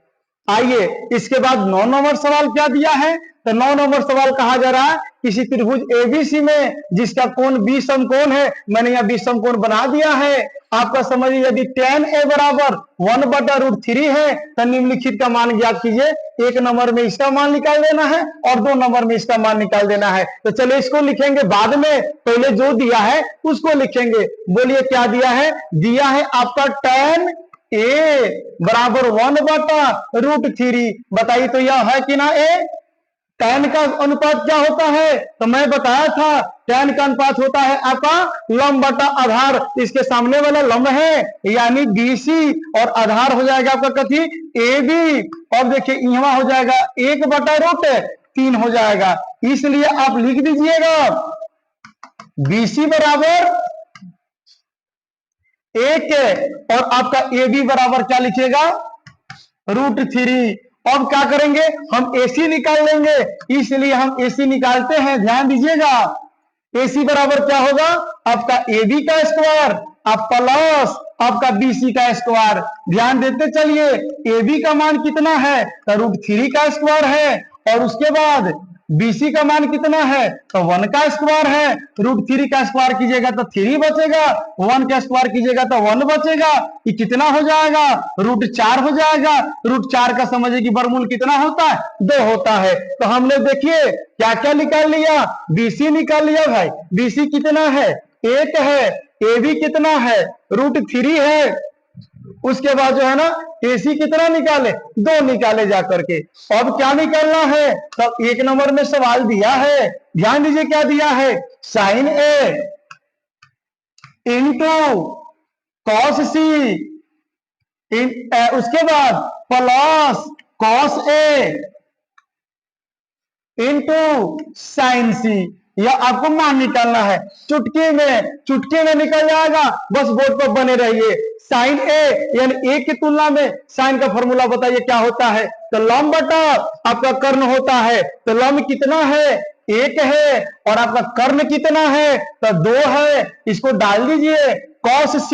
आइए इसके बाद 9 नंबर सवाल क्या दिया है, तो 9 नंबर सवाल कहा जा रहा है किसी त्रिभुज एबीसी में जिसका कोण 20 समकोण है, मैंने यहाँ 20 समकोण बना दिया है। आपका समझिए यदि tan a बराबर 1/√3 है तो निम्नलिखित का मान ज्ञात कीजिए। 1 नंबर में इसका मान निकाल देना है और 2 नंबर में इसका मान निकाल देना है। तो चलिए इसको लिखेंगे बाद में, पहले जो दिया है उसको लिखेंगे। बोलिए क्या दिया है, दिया है आपका tan a बराबर 1/√3। बताइए तो यह है कि ना ए। tan का अनुपात क्या होता है, तो मैं बताया था tan का अनुपात होता है आपका लंब बटा आधार। इसके सामने वाला लंब है यानी BC और आधार हो जाएगा आपका कथी AB। अब देखिए यहाँ हो जाएगा 1/√3 हो जाएगा, इसलिए आप लिख दीजिएगा BC बराबर 1 और आपका AB बराबर क्या लिखिएगा √3। अब क्या करेंगे, हम AC निकाल लेंगे, इसलिए हम AC निकालते हैं। ध्यान दीजिएगा AC बराबर क्या होगा आपका AB का स्क्वायर आप प्लस आपका BC का स्क्वायर। ध्यान देते चलिए AB का मान कितना है तो √3 का स्क्वायर है, और उसके बाद BC का मान कितना है तो 1 का स्क्वायर है। √3 का स्क्वायर कीजिएगा तो 3 बचेगा, 1 का स्क्वायर कीजिएगा तो 1 बचेगा। ये कितना हो जाएगा √4 हो जाएगा। √4 का समझिए कि वर्गमूल कितना होता है 2 होता है। तो हमने देखिए क्या क्या निकाल लिया, BC निकाल लिया भाई, BC कितना है 1 है, AB कितना है √3 है, उसके बाद जो है ना AC कितना निकाले 2 निकाले जा करके। अब क्या निकालना है, तब 1 नंबर में सवाल दिया है, ध्यान दीजिए क्या दिया है sin A into cos C उसके बाद plus cos A into sin C। यह आपको मान निकालना है, चुटकी में निकल जाएगा, बस बोर्ड पर बने रहिए। साइन ए यानी ए की तुलना में साइन का फॉर्मूला बताइए क्या होता है, तो लंब बटा आपका कर्ण होता है। तो लंब कितना है 1 है और आपका कर्ण कितना है तो 2 है, इसको डाल दीजिए cos C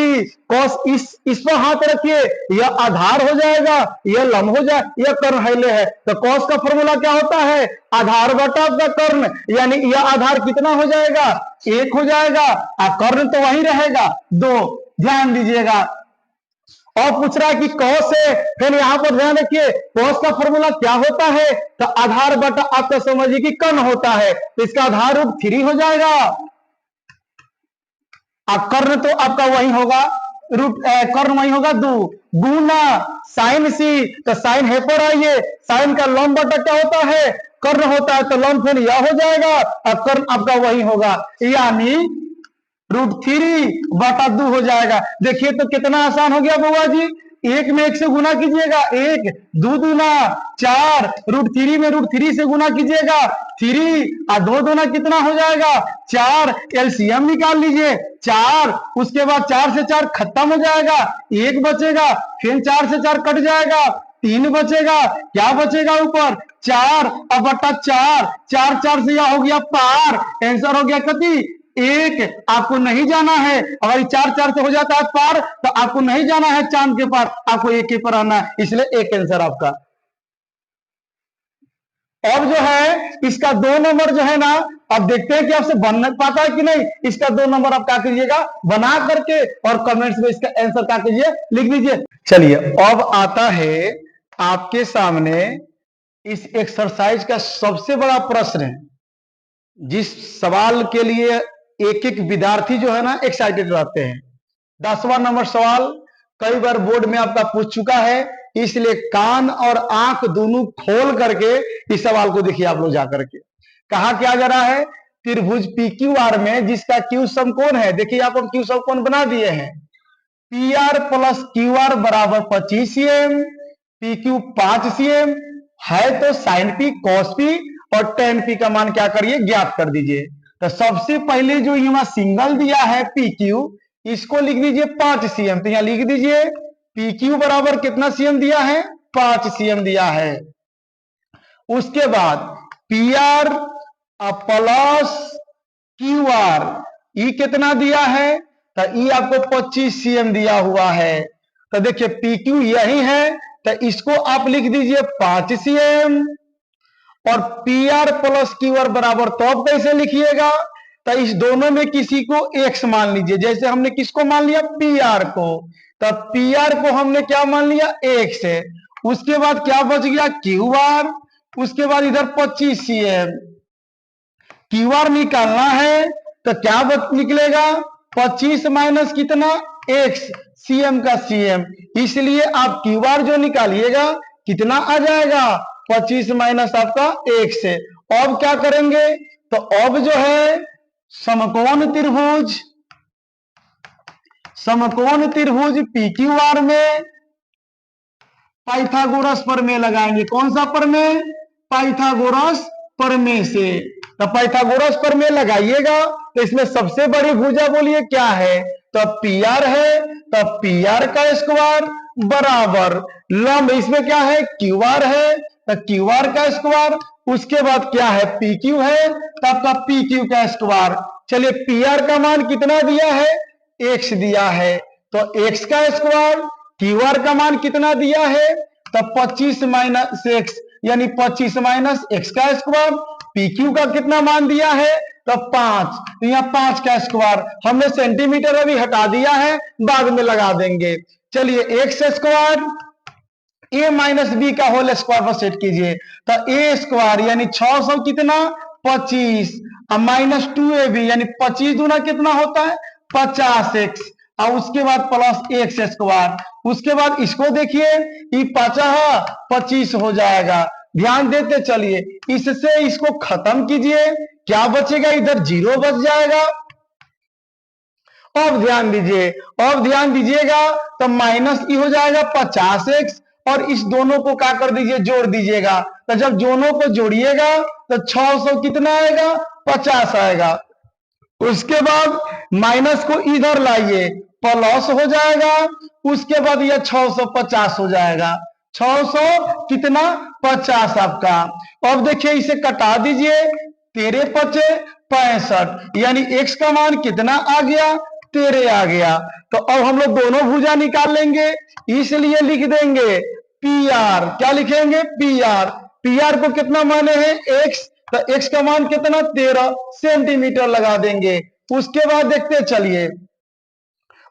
cos इस पर हाथ रखिए, यह आधार हो जाएगा, यह लंब हो जाए, यह कर्ण हैले है। तो cos का फॉर्मूला क्या होता है आधार बटा आपका कर्ण, यानी यह आधार कितना हो जाएगा 1 हो जाएगा और कर्ण तो वही रहेगा 2। ध्यान दीजिएगा और पूछ रहा है कि cos है, फिर यहां पर ध्यान रखिए cos का फॉर्मूला क्या होता है तो आधार बटा आपका समझिए कि कर्ण होता है, तो इसका आधार √3 हो जाएगा और कर्ण तो आपका वही होगा कर्ण वही होगा 2 गुना साइन सी। तो साइन है पर आइए, साइन का लंब बटा क्या होता है कर्ण होता है, तो लंब फिर यह हो जाएगा और कर्ण आपका वही होगा, यानी √3/2 हो जाएगा। देखिए तो कितना आसान हो गया बुआ जी, 1 में 1 से गुना कीजिएगा 1, 2 दूना 4, √3 में √3 से गुना कीजिएगा 3 और 2 दूना कितना हो जाएगा 4। एलसीएम निकाल लीजिए 4, उसके बाद 4 से 4 खत्म हो जाएगा, 1 बचेगा, फिर 4 से 4 कट जाएगा, 3 बचेगा, क्या बचेगा ऊपर 4 और बटा 4, 4 4 से यह हो गया पार, आंसर हो गया कति 1। आपको नहीं जाना है, अगर 4 4 से हो जाता है पार तो आपको नहीं जाना है चांद के पार, आपको 1 के पर आना है, इसलिए 1 आंसर आपका। अब जो है इसका 2 नंबर जो है ना, अब देखते हैं कि आपसे बन पाता है कि नहीं। इसका 2 नंबर आप क्या कीजिएगा बना करके और कमेंट्स में इसका आंसर क्या कीजिए लिख दीजिए। चलिए अब आता है आपके सामने इस एक्सरसाइज का सबसे बड़ा प्रश्न है, जिस सवाल के लिए एक एक विद्यार्थी जो है ना एक्साइटेड रहते हैं। 10वां नंबर सवाल कई बार बोर्ड में आपका पूछ चुका है, इसलिए कान और आंख दोनों खोल करके इस सवाल को देखिए आप लोग जाकर के। कहा क्या जा रहा है, त्रिभुज PQR में जिसका क्यू समकोण है, देखिए यहाँ पर क्यू समकोण बना दिए हैं, PR प्लस QR बराबर 25 cm, PQ 5 cm है, तो साइन P cos P और tan P का मान क्या करिए, ज्ञात कर दीजिए। तो सबसे पहले जो यहाँ सिंगल दिया है PQ, इसको लिख दीजिए 5 cm, तो यहाँ लिख दीजिए PQ बराबर कितना cm दिया है, 5 cm दिया है। उसके बाद PR प्लस QR ई कितना दिया है, तो ई आपको 25 cm दिया हुआ है। तो देखिए PQ यही है, तो इसको आप लिख दीजिए 5 cm, और PR प्लस QR बराबर तो आप कैसे लिखिएगा, तो इस दोनों में किसी को x मान लीजिए। जैसे हमने किसको मान लिया, PR को, तो PR को हमने क्या मान लिया, x है। उसके बाद क्या बच गया, QR, उसके बाद इधर 25 cm। QR निकालना है तो क्या निकलेगा, 25 माइनस कितना, x, cm का cm, इसलिए आप QR जो निकालिएगा कितना आ जाएगा, 25 माइनस आपका x है। अब क्या करेंगे, तो अब जो है समकोण त्रिभुज PQR में पाइथागोरस प्रमेय लगाएंगे। कौन सा प्रमेय, पाइथागोरस प्रमेय से। तो पाइथागोरस प्रमेय लगाइएगा, तो इसमें सबसे बड़ी भुजा बोलिए क्या है, तो PR है, तो PR का स्क्वायर बराबर लंब, इसमें क्या है, QR है, तो QR का स्क्वायर, उसके बाद क्या है, PQ है, तो आपका PQ का स्क्वायर। चलिए PR का मान कितना दिया है, x दिया है, तो x का स्क्वायर, QR का मान कितना दिया है, तो 25 माइनस x, यानी 25 माइनस x का स्क्वायर। PQ का कितना मान दिया है, तो 5, तो यहाँ 5 का स्क्वायर, हमने सेंटीमीटर अभी हटा दिया है, बाद में लगा देंगे। चलिए x square a minus b का होल स्क्वायर पर सेट कीजिए, तो a स्क्वायर यानी 600 कितना, 25, माइनस 2ab यानी 25 दूना कितना होता है, 50x, और उसके बाद प्लस x स्क्वायर। उसके बाद इसको देखिए, ये 25 हो जाएगा। ध्यान देते चलिए, इससे इसको खत्म कीजिए, क्या बचेगा, इधर 0 बच जाएगा। अब ध्यान दीजिएगा, तो माइनस ई हो जाएगा 50x, और इस दोनों को क्या कर दीजिए, जोड़ दीजिएगा। तो जब दोनों को जोड़िएगा तो 600 कितना आएगा, 50 आएगा। उसके बाद माइनस को इधर लाइए, प्लस हो जाएगा, उसके बाद यह 650 हो जाएगा। 600 कितना, 50 आपका। अब देखिए इसे कटा दीजिए, 13 पचे 65, यानी x का मान कितना आ गया, 13 आ गया। तो अब हम लोग दोनों भुजा निकाल लेंगे, इसलिए लिख देंगे PR, क्या लिखेंगे, PR को कितना माने हैं, x, तो x का मान कितना, 13 सेंटीमीटर लगा देंगे। उसके बाद देखते चलिए,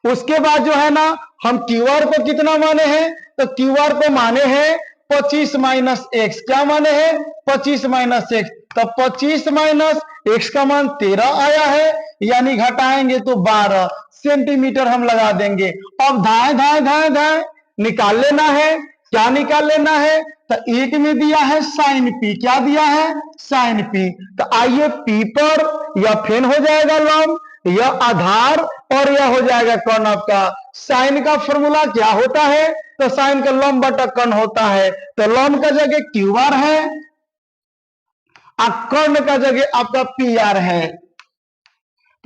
उसके बाद जो है ना, हम QR को कितना माने हैं, तो QR को माने हैं 25 माइनस x, क्या माने हैं, 25 माइनस x, तो 25 माइनस x का मान 13 आया है, यानी घटाएंगे तो 12 सेंटीमीटर हम लगा देंगे। अब धाए निकाल लेना है, क्या निकाल लेना है, तो एक में दिया है साइन P, क्या दिया है, साइन P। तो आइए P पर यह फेन हो जाएगा लंब, यह आधार, और यह हो जाएगा कर्ण आपका। साइन का फॉर्मूला क्या होता है, तो साइन का लंब बटा कर्ण होता है, तो लंब का जगह QR है, कर्ण का जगह आपका PR है।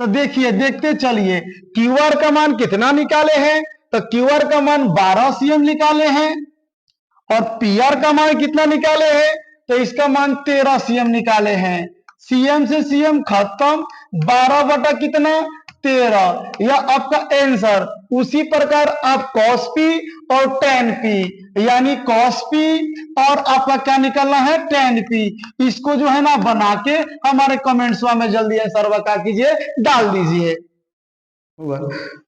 तो देखिए देखते चलिए, QR का मान कितना निकाले हैं, तो QR का मान 12 cm निकाले हैं, और PR का मान कितना निकाले हैं, तो इसका मान 13 cm निकाले हैं। cm से cm खत्म, 12 बटा कितना, 13, यह आपका आंसर। उसी प्रकार आप cos P और tan P, यानी cos P और आपका क्या निकलना है, tan P, इसको जो है ना बना के हमारे कमेंट्स में जल्दी आंसर बता कीजिए, डाल दीजिए।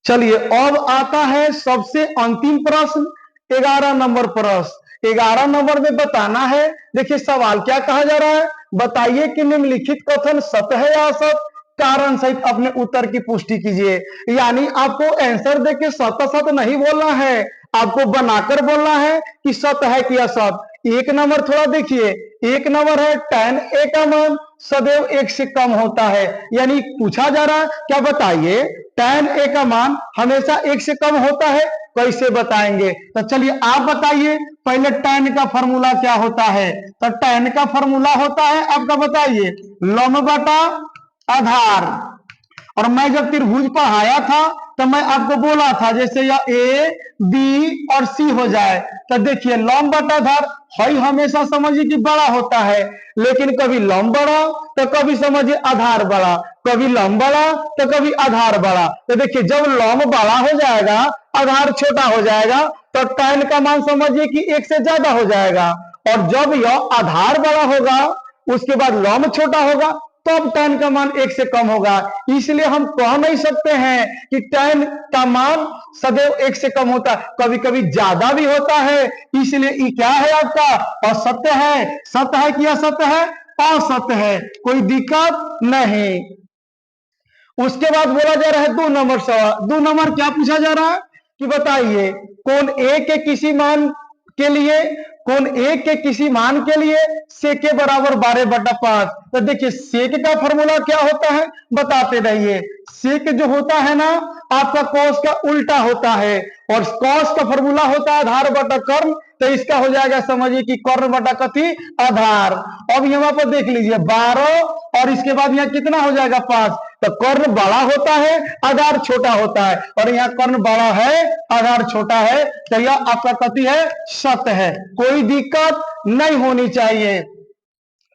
चलिए अब आता है सबसे अंतिम प्रश्न, 11 नंबर प्रश्न। 11 नंबर में बताना है, देखिए सवाल क्या कहा जा रहा है, बताइए कि निम्नलिखित कथन सत्य है या असत्य। कारण सहित अपने उत्तर की पुष्टि कीजिए। यानी आपको आंसर देके सत सत नहीं बोलना है, आपको बनाकर बोलना है कि सत है कि असत। एक नंबर थोड़ा देखिए, एक नंबर है tan a का मान सदैव 1 से कम होता है। यानी पूछा जा रहा है क्या, बताइए tan a का मान हमेशा 1 से कम होता है, कैसे बताएंगे? तो चलिए आप बताइए पहले tan का फॉर्मूला क्या होता है। तो tan का फॉर्मूला होता है आपका, बताइए, लंब बटा आधार। और मैं जब त्रिभुज पढ़ाया था तो मैं आपको बोला था जैसे यह ए बी और सी हो जाए तो देखिए लंब बटा आधार हई हमेशा समझिए कि बड़ा होता है, लेकिन कभी लंब बड़ा तो कभी समझिए आधार बड़ा, कभी लंब बड़ा तो कभी आधार बड़ा। तो देखिए जब लंब बड़ा हो जाएगा आधार छोटा हो जाएगा तो tan का मान समझिए कि 1 से ज्यादा हो जाएगा, और जब यह आधार बड़ा होगा उसके बाद लंब छोटा होगा तब tan का मान 1 से कम होगा। इसलिए हम कह नहीं सकते हैं कि tan का मान सदैव 1 से कम होता है, कभी कभी ज्यादा भी होता है। इसलिए ये क्या है आपका, असत्य है। सत्य है कि असत्य है, असत्य है, कोई दिक्कत नहीं। उसके बाद बोला जा रहा है 2 नंबर सवाल। 2 नंबर क्या पूछा जा रहा है कि बताइए कोण ए के किसी मान के लिए, कोण ए के किसी मान के लिए सेक के बराबर 12/5। तो देखिए सेक का फॉर्मूला क्या होता है बताते रहिए। सेक जो होता है ना आपका कॉस का उल्टा होता है, और कॉस का फॉर्मूला होता है आधार बटा कर्ण। तो इसका हो जाएगा समझिए कि कर्ण बटा कथी, आधार। अब यहाँ पर देख लीजिए 12 और इसके बाद यहाँ कितना हो जाएगा 5। तो कर्ण बड़ा होता है आधार छोटा होता है, और यहाँ कर्ण बड़ा है आधार छोटा है, तो यह आपका कथी है, सत्य है, कोई दिक्कत नहीं होनी चाहिए।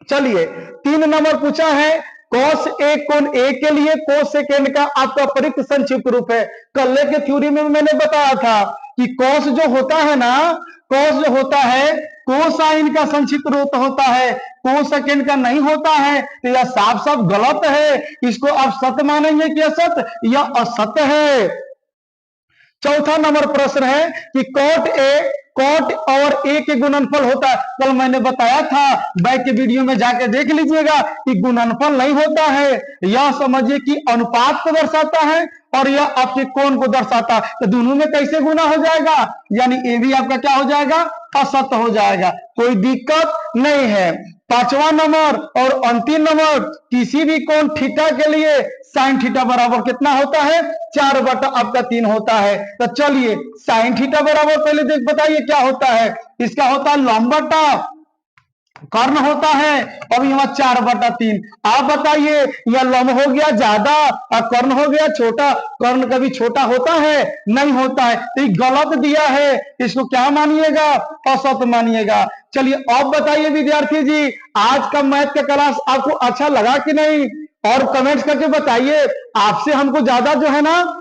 चलिए 3 नंबर पूछा है cos a कोण a के लिए cos सेकेंड का आपका परिक्त संक्षिप्त रूप है। कल के थ्योरी में मैंने बताया था कि cos जो होता है ना, cos जो होता है कोसाइन का संक्षिप्त रूप होता है, cos सेकेंड का नहीं होता है। तो यह साफ साफ गलत है, इसको आप सत्य मानेंगे कि असत्य, यह असत्य है। चौथा नंबर प्रश्न है कि कॉट और ए के गुणनफल होता है। कल मैंने बताया था, बैक के वीडियो में जाके देख लीजिएगा कि गुणनफल नहीं होता है, यह समझिए कि अनुपात को दर्शाता है और यह आपके कोण को दर्शाता है। तो दोनों में कैसे गुना हो जाएगा, यानी ए भी आपका क्या हो जाएगा, असत्य हो जाएगा, कोई दिक्कत नहीं है। 5वां नंबर और अंतिम नंबर, किसी भी कोण थीटा के लिए साइन थीटा बराबर कितना होता है, 4/3 होता है। तो चलिए साइन थीटा बराबर पहले देख बताइए क्या होता है। इसका होता है लंब बटा कर्ण होता है, अब यहाँ 4/3। आप बताइए यह लंब हो गया ज्यादा और कर्ण हो गया छोटा, कर्ण कभी छोटा होता है, नहीं होता है, तो ये गलत दिया है, इसको क्या मानिएगा, असत्य मानिएगा। चलिए अब बताइए विद्यार्थी जी, आज का मैथ का क्लास आपको अच्छा लगा कि नहीं, और कमेंट्स करके बताइए। आपसे हमको ज्यादा जो है ना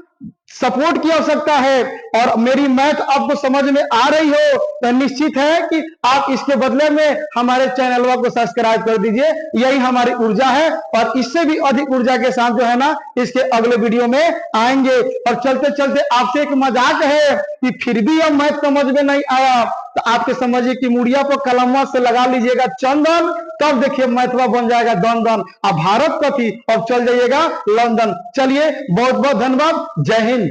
सपोर्ट की आवश्यकता है, और मेरी मैथ आपको समझ में आ रही हो तो निश्चित है कि आप इसके बदले में हमारे चैनल को सब्सक्राइब कर दीजिए, यही हमारी ऊर्जा है। और इससे भी अधिक ऊर्जा के साथ जो है ना इसके अगले वीडियो में आएंगे। और चलते चलते आपसे एक मजाक है कि फिर भी अब मैथ समझ में नहीं आया तो आपके समझिए कि मुड़िया पर कलमवा से लगा लीजिएगा चंदन, तब देखिए मैथवा बन जाएगा दन। अब भारत कथी, अब चल जाइएगा लंदन। चलिए बहुत बहुत धन्यवाद, जय हिंद।